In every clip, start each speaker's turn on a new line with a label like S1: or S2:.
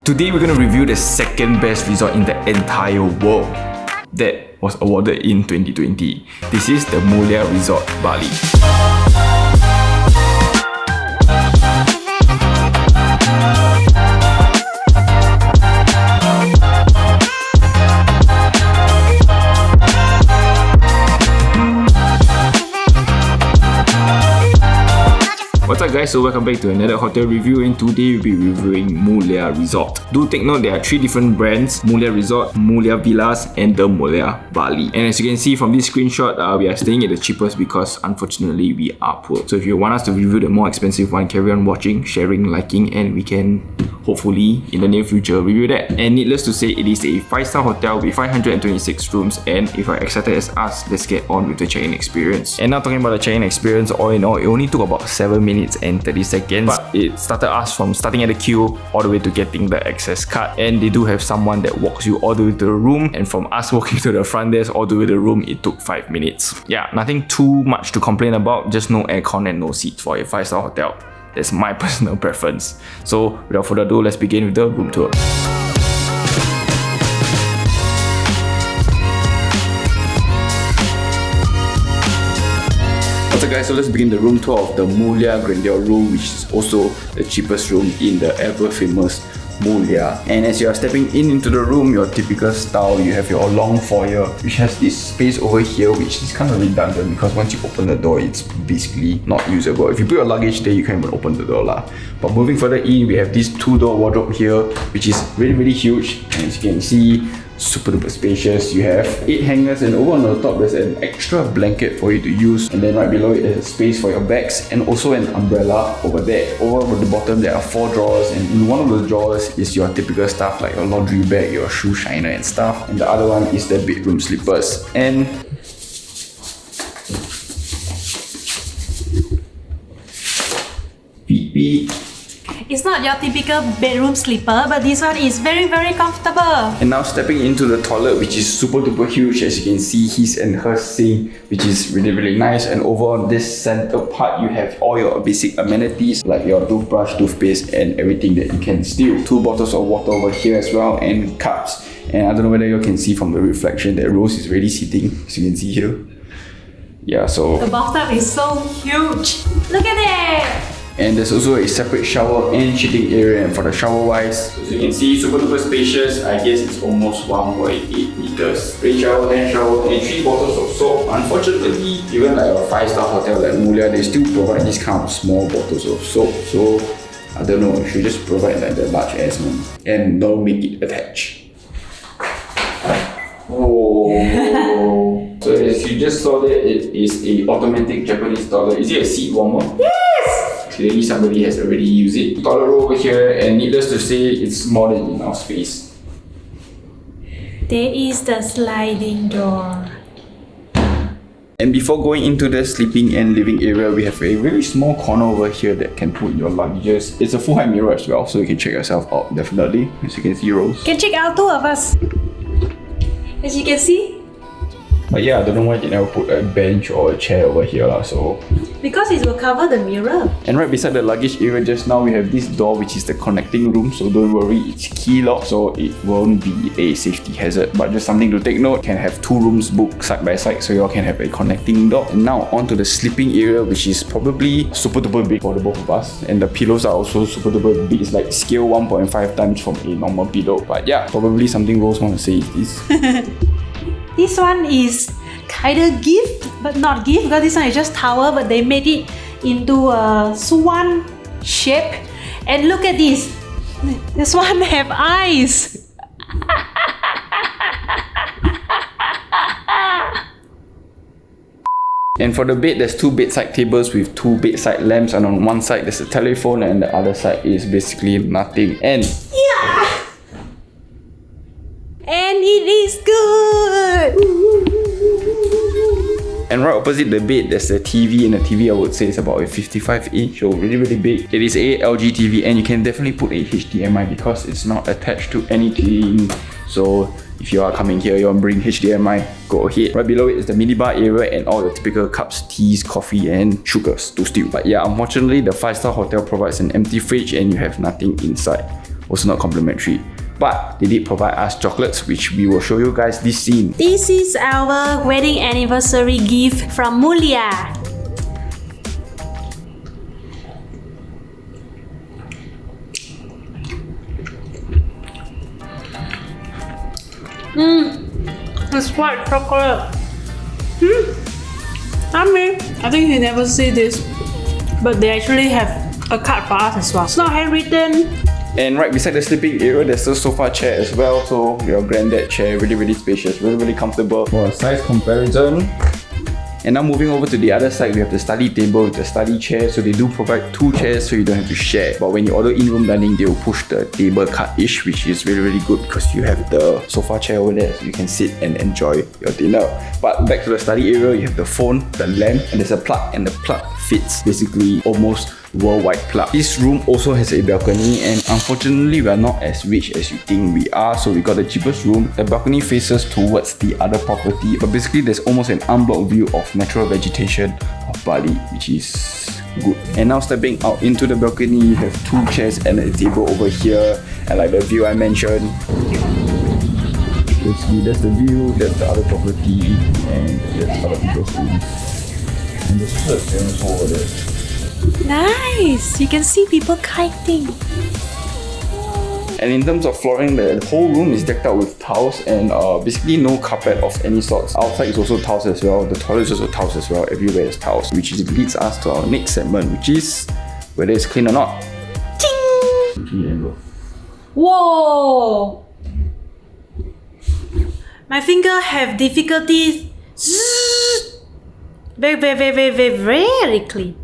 S1: Today we're going to review the second best resort in the entire world that was awarded in 2020. This is the Mulia Resort Bali. What's up guys, so welcome back to another hotel review, and today we'll be reviewing Mulia Resort. Do take note there are 3 different brands: Mulia Resort, Mulia Villas and the Mulia Bali. And as you can see from this screenshot, we are staying at the cheapest because unfortunately we are poor. So if you want us to review the more expensive one, carry on watching, sharing, liking, and we can hopefully in the near future review that. And needless to say, it is a 5-star hotel with 526 rooms, and if you're excited as us, let's get on with the check-in experience. And now talking about the check-in experience, all in all, it only took about 7 minutes and 30 seconds, but it started us from starting at the queue all the way to getting the access card. And they do have someone that walks you all the way to the room, and from us walking to the front desk all the way to the room, it took 5 minutes. Yeah, nothing too much to complain about, just no aircon and no seats for a 5-star hotel. That's my personal preference. So without further ado, let's begin with the room tour. So guys, so let's begin the room tour of the Mulia Grandeur room, which is also the cheapest room in the ever famous Mulia. And as you are stepping into the room, your typical style, you have your long foyer, which has this space over here, which is kind of redundant because once you open the door, it's basically not usable. If you put your luggage there, you can't even open the door lah. But moving further in, we have this 2-door wardrobe here, which is really huge. And as you can see, super duper spacious. You have 8 hangers, and over on the top there's an extra blanket for you to use, and then right below it there's a space for your bags and also an umbrella over there. Over at the bottom there are 4 drawers, and in one of the drawers is your typical stuff like your laundry bag, your shoe shiner and stuff, and the other one is the bedroom slippers. And beep.
S2: It's not your typical bedroom slipper, but this one is very comfortable.
S1: And now stepping into the toilet, which is super duper huge. As you can see, his and her sink, which is really nice. And over on this center part, you have all your basic amenities like your toothbrush, toothpaste, and everything that you can steal. 2 bottles of water over here as well, and cups. And I don't know whether you can see from the reflection that Rose is really sitting, as you can see here. Yeah, so
S2: the bathtub is so huge. Look at it!
S1: And there's also a separate shower and shitting area. And for the shower wise, as you can see, super duper spacious. I guess it's almost 1.8 meters. Rain shower, hand shower, and 3 bottles of soap. Unfortunately, even like a 5-star hotel like Mulia, they still provide this kind of small bottles of soap. So I don't know, you should just provide like the large ass one and don't make it attached. Oh. So as you just saw that, it is a automatic Japanese toilet. Is it a seat warmer?
S2: Yes!
S1: Clearly somebody has already used it. Toilet roll over here, and needless to say, it's more than enough space.
S2: There is the sliding door.
S1: And before going into the sleeping and living area, we have a really small corner over here that can put your luggages. It's a full height mirror as well, so you can check yourself out definitely. As you can see, Rose.
S2: You can check out 2 of us. As you can see.
S1: But yeah, I don't know why they never put a bench or a chair over here lah. So
S2: because it will cover the mirror.
S1: And right beside the luggage area just now, we have this door which is the connecting room. So don't worry, it's key locked, so it won't be a safety hazard. But just something to take note, can have 2 rooms booked side by side, so you all can have a connecting door. And now onto the sleeping area, which is probably super duper big for the both of us. And the pillows are also super duper big. It's like scale 1.5 times from a normal pillow. But yeah, probably something Rose wants to say is this.
S2: This one is kinda gift, but not gift, because this one is just tower, but they made it into a swan shape. And look at this. This one have eyes.
S1: And for the bed, there's 2 bedside tables with 2 bedside lamps, and on one side there's a telephone, and the other side is basically nothing. And
S2: yeah! And it is good!
S1: And right opposite the bed, there's a TV, and the TV I would say is about a 55-inch, so really big. It is a LG TV, and you can definitely put a HDMI because it's not attached to anything. So if you are coming here, you want to bring HDMI, go ahead. Right below it is the minibar area and all the typical cups, teas, coffee and sugars to steal. But yeah, unfortunately the 5-star hotel provides an empty fridge and you have nothing inside. also not complimentary. But they did provide us chocolates, which we will show you guys this scene.
S2: This is our wedding anniversary gift from Mulia. It's white chocolate. Yummy. I think he never see this, but they actually have a card for us as well. It's not handwritten.
S1: And right beside the sleeping area, there's a sofa chair as well. So your granddad chair, really spacious, really comfortable. For a size comparison. And now moving over to the other side, we have the study table with the study chair. So they do provide 2 chairs so you don't have to share. But when you order in-room dining, they will push the table cart each, which is really good because you have the sofa chair over there so you can sit and enjoy your dinner. But back to the study area, you have the phone, the lamp, and there's a plug, and the plug fits basically almost worldwide plug. This room also has a balcony, and unfortunately we are not as rich as you think we are, so we got the cheapest room. The balcony faces towards the other property, but basically there's almost an unblocked view of natural vegetation of Bali, which is good. And now stepping out into the balcony, you have 2 chairs and a table over here, and like the view I mentioned, basically that's the view, that's the other property, and that's other people's rooms. And there's also a swimming pool over there.
S2: Nice! You can see people kiting.
S1: And in terms of flooring, the whole room is decked out with tiles and basically no carpet of any sorts. Outside is also tiles as well. The toilet is also tiles as well. Everywhere is tiles, which leads us to our next segment, which is whether it's clean or not. Ting!
S2: Whoa! My finger have difficulty. Very clean.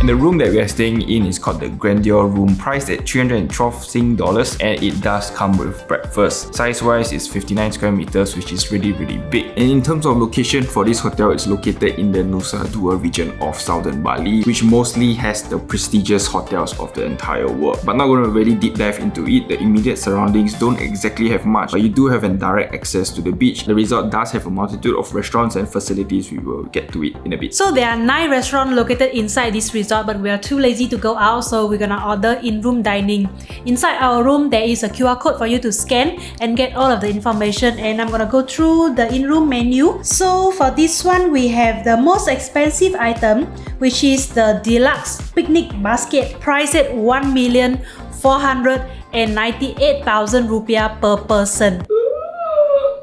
S1: And the room that we are staying in is called the Grandeur Room, priced at 312 Sing dollars, and it does come with breakfast. Size-wise, it's 59 square meters, which is really big. And in terms of location for this hotel, it's located in the Nusa Dua region of southern Bali, which mostly has the prestigious hotels of the entire world. But not going to really deep dive into it. The immediate surroundings don't exactly have much, but you do have a direct access to the beach. The resort does have a multitude of restaurants and facilities. We will get to it in a bit.
S2: So there are 9 restaurants located inside this resort, but we are too lazy to go out, so we're gonna order in-room dining. Inside our room, there is a QR code for you to scan and get all of the information, and I'm gonna go through the in-room menu. So for this one, we have the most expensive item, which is the deluxe picnic basket, priced at 1,498,000 rupiah per person.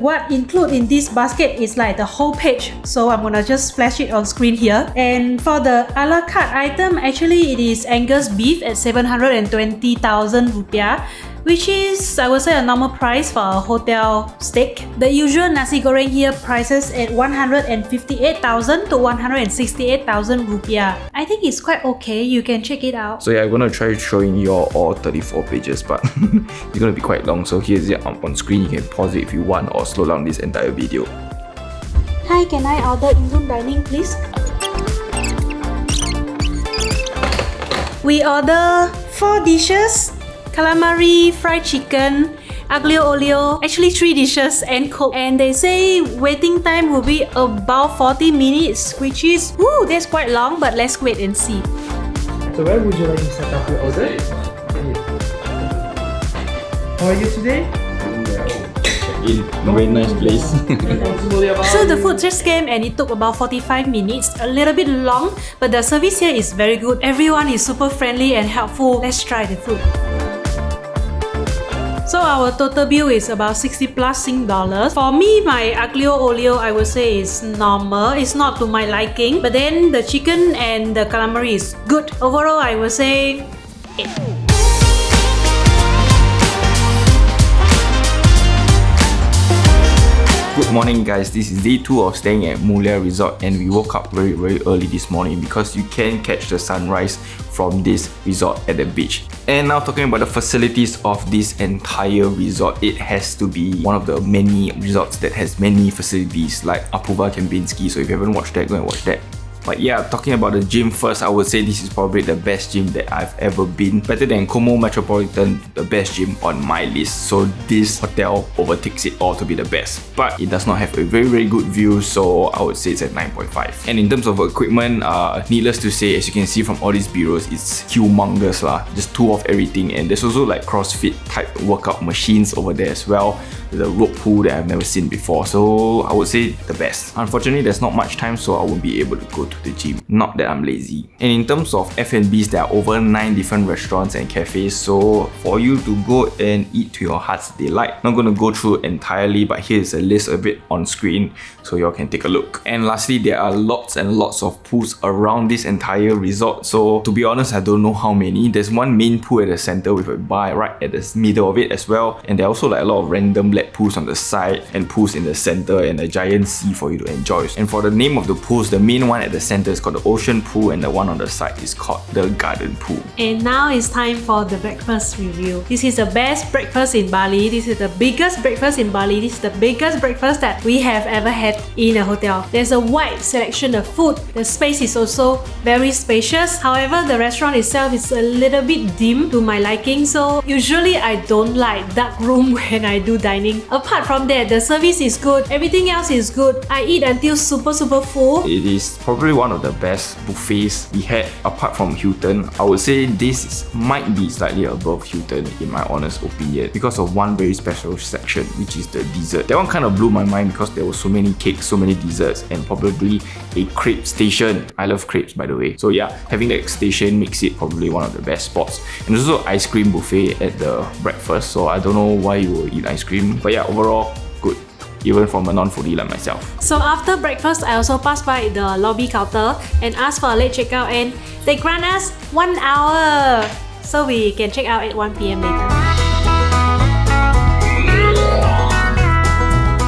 S2: What included in this basket is like the whole page, so I'm gonna just flash it on screen here. And for the a la carte item, actually it is Angus beef at 720,000 rupiah, which is, I would say, a normal price for a hotel steak. The usual nasi goreng here prices at 158,000 to 168,000 rupiah. I think it's quite okay, you can check it out.
S1: So yeah, I'm gonna try showing you all 34 pages, but it's gonna be quite long. So here's it on screen. You can pause it if you want or slow down this entire video.
S2: Hi, can I order in-room dining, please? We order 4 dishes. Calamari, fried chicken, aglio olio, actually 3 dishes and coke. And they say waiting time will be about 40 minutes, which is, that's quite long, but let's wait and see.
S3: So where would you like to set up your order? How are you today?
S1: In a very nice place.
S2: So the food just came and it took about 45 minutes, a little bit long, but the service here is very good. Everyone is super friendly and helpful. Let's try the food. So our total bill is about 60 plus Sing dollars. For me, my aglio olio, I would say is normal. It's not to my liking, but then the chicken and the calamari is good. Overall, I would say 8.
S1: Good morning guys, this is day 2 of staying at Mulia Resort, and we woke up very early this morning because you can catch the sunrise from this resort at the beach. And now talking about the facilities of this entire resort, it has to be one of the many resorts that has many facilities like Apuva Kempinski. So if you haven't watched that, go and watch that. But yeah, talking about the gym first, I would say this is probably the best gym that I've ever been. Better than Como Metropolitan, the best gym on my list. So this hotel overtakes it all to be the best. But it does not have a very good view, so I would say it's at 9.5. And in terms of equipment, needless to say, as you can see from all these bureaus, it's humongous lah. Just two of everything, and there's also like CrossFit type workout machines over there as well. There's a rope pool that I've never seen before, so I would say the best. Unfortunately, there's not much time, so I won't be able to go to the gym. Not that I'm lazy. And in terms of F&Bs, there are over 9 different restaurants and cafes, so for you to go and eat to your heart's delight. Not gonna go through entirely, but here's a list of it on screen, so y'all can take a look. And lastly, there are lots and lots of pools around this entire resort, so to be honest, I don't know how many. There's one main pool at the center with a bar right at the middle of it as well, and there are also like a lot of random pools on the side and pools in the center and a giant sea for you to enjoy. And for the name of the pools, the main one at the center is called the Ocean Pool, and the one on the side is called the Garden Pool.
S2: And now it's time for the breakfast review. This is the best breakfast in Bali. This is the biggest breakfast in Bali. This is the biggest breakfast that we have ever had in a hotel. There's a wide selection of food. The space is also very spacious. However, the restaurant itself is a little bit dim to my liking, so usually I don't like dark room when I do dining. Apart from that, the service is good. Everything else is good. I eat until super full.
S1: It is probably one of the best buffets we had apart from Hilton. I would say this might be slightly above Hilton in my honest opinion because of one very special section, which is the dessert. That one kind of blew my mind because there were so many cakes, so many desserts, and probably a crepe station. I love crepes, by the way. So yeah, having that station makes it probably one of the best spots. And there's also ice cream buffet at the breakfast, so I don't know why you will eat ice cream. But yeah, overall, good. Even from a non-foodie like myself.
S2: So after breakfast, I also passed by the lobby counter and asked for a late checkout, and they grant us 1 hour. So we can check out at 1 PM later.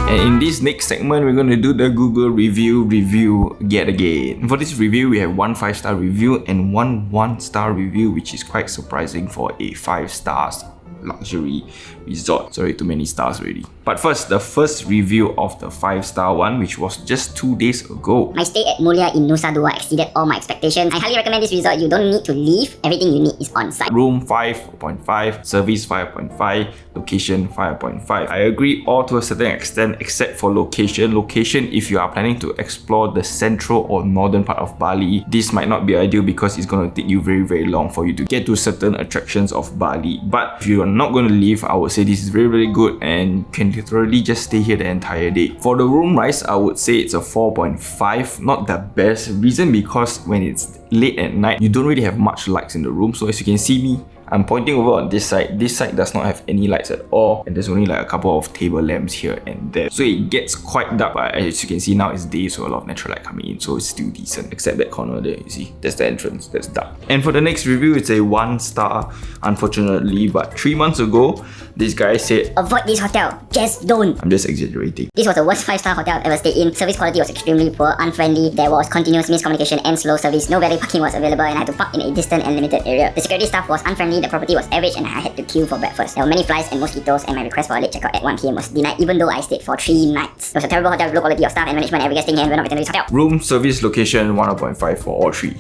S1: And in this next segment, we're going to do the Google review yet again. For this review, we have 1 5-star review and 1 1-star review, which is quite surprising for a 5 stars luxury resort. Sorry, too many stars already. But first, the first review of the 5-star one, which was just 2 days ago.
S4: My stay at Mulia in Nusa Dua exceeded all my expectations. I highly recommend this resort. You don't need to leave. Everything you need is on site.
S1: Room 5.5, service 5.5, location 5.5. I agree all to a certain extent except for location. Location, if you are planning to explore the central or northern part of Bali, this might not be ideal because it's going to take you very long for you to get to certain attractions of Bali. But if you are not going to leave, I would say this is very good and can literally just stay here the entire day. For the room price, I would say it's a 4.5. Not the best. Reason because when it's late at night, you don't really have much lights in the room. So as you can see me, I'm pointing over on this side. This side does not have any lights at all, and there's only like a couple of table lamps here and there. So it gets quite dark, but as you can see now it's day, so a lot of natural light coming in, so it's still decent. Except that corner there, you see, that's the entrance, that's dark. And for the next review, it's a 1 star, unfortunately, but 3 months ago, this guy said,
S4: avoid this hotel, just don't.
S1: I'm just exaggerating.
S4: This was the worst 5-star hotel I've ever stayed in. Service quality was extremely poor, unfriendly, there was continuous miscommunication and slow service, no valet parking was available, and I had to park in a distant and limited area. The security staff was unfriendly, the property was average, and I had to queue for breakfast. There were many flies and mosquitoes, and my request for a late checkout at 1 PM was denied even though I stayed for 3 nights. It was a terrible hotel with low quality of staff and management. Every guest staying here will not return to this hotel.
S1: Room, service, location 1.5 for all 3.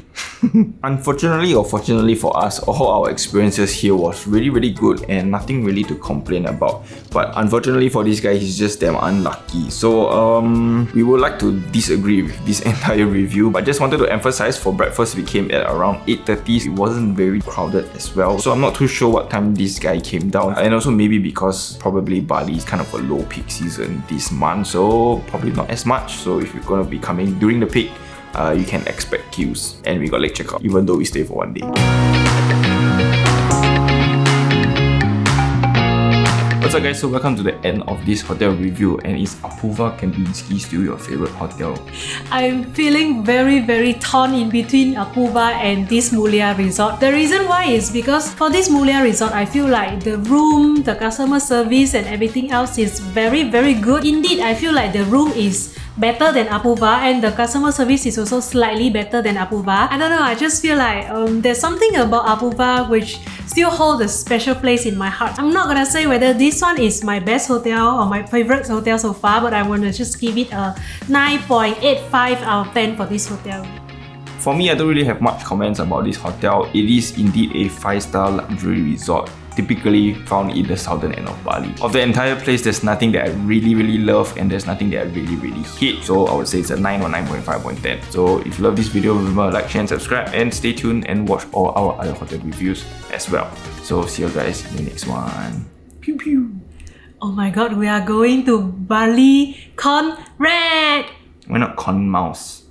S1: Unfortunately or fortunately for us, all our experiences here was really good and nothing really to complain about. But unfortunately for this guy, he's just damn unlucky. So we would like to disagree with this entire review, but just wanted to emphasize for breakfast we came at around 8:30. It wasn't very crowded as well, so I'm not too sure what time this guy came down, and also maybe because probably Bali is kind of a low peak season this month, so probably not as much. So if you're gonna be coming during the peak, you can expect queues, and we got late checkout even though we stay for 1 day. What's up guys, so welcome to the end of this hotel review, and is Apurva Kempinski still your favorite hotel?
S2: I'm feeling very torn in between Apurva and this Mulia resort. The reason why is because for this Mulia resort, I feel like the room, the customer service and everything else is very good. Indeed, I feel like the room is better than Apurva and the customer service is also slightly better than Apurva. I don't know, I just feel like there's something about Apurva which still holds a special place in my heart. I'm not gonna say whether this one is my best hotel or my favorite hotel so far, but I wanna just give it a 9.85 out of 10 for this hotel.
S1: For me, I don't really have much comments about this hotel. It is indeed a 5-star luxury resort, typically found in the southern end of Bali. Of the entire place, there's nothing that I really love and there's nothing that I really hate. So I would say it's a 9 or 9.5/10. So if you love this video, remember to like, share and subscribe, and stay tuned and watch all our other hotel reviews as well. So see you guys in the next one. Pew pew.
S2: Oh my god, we are going to Bali Conrad!
S1: Why not Con Mouse?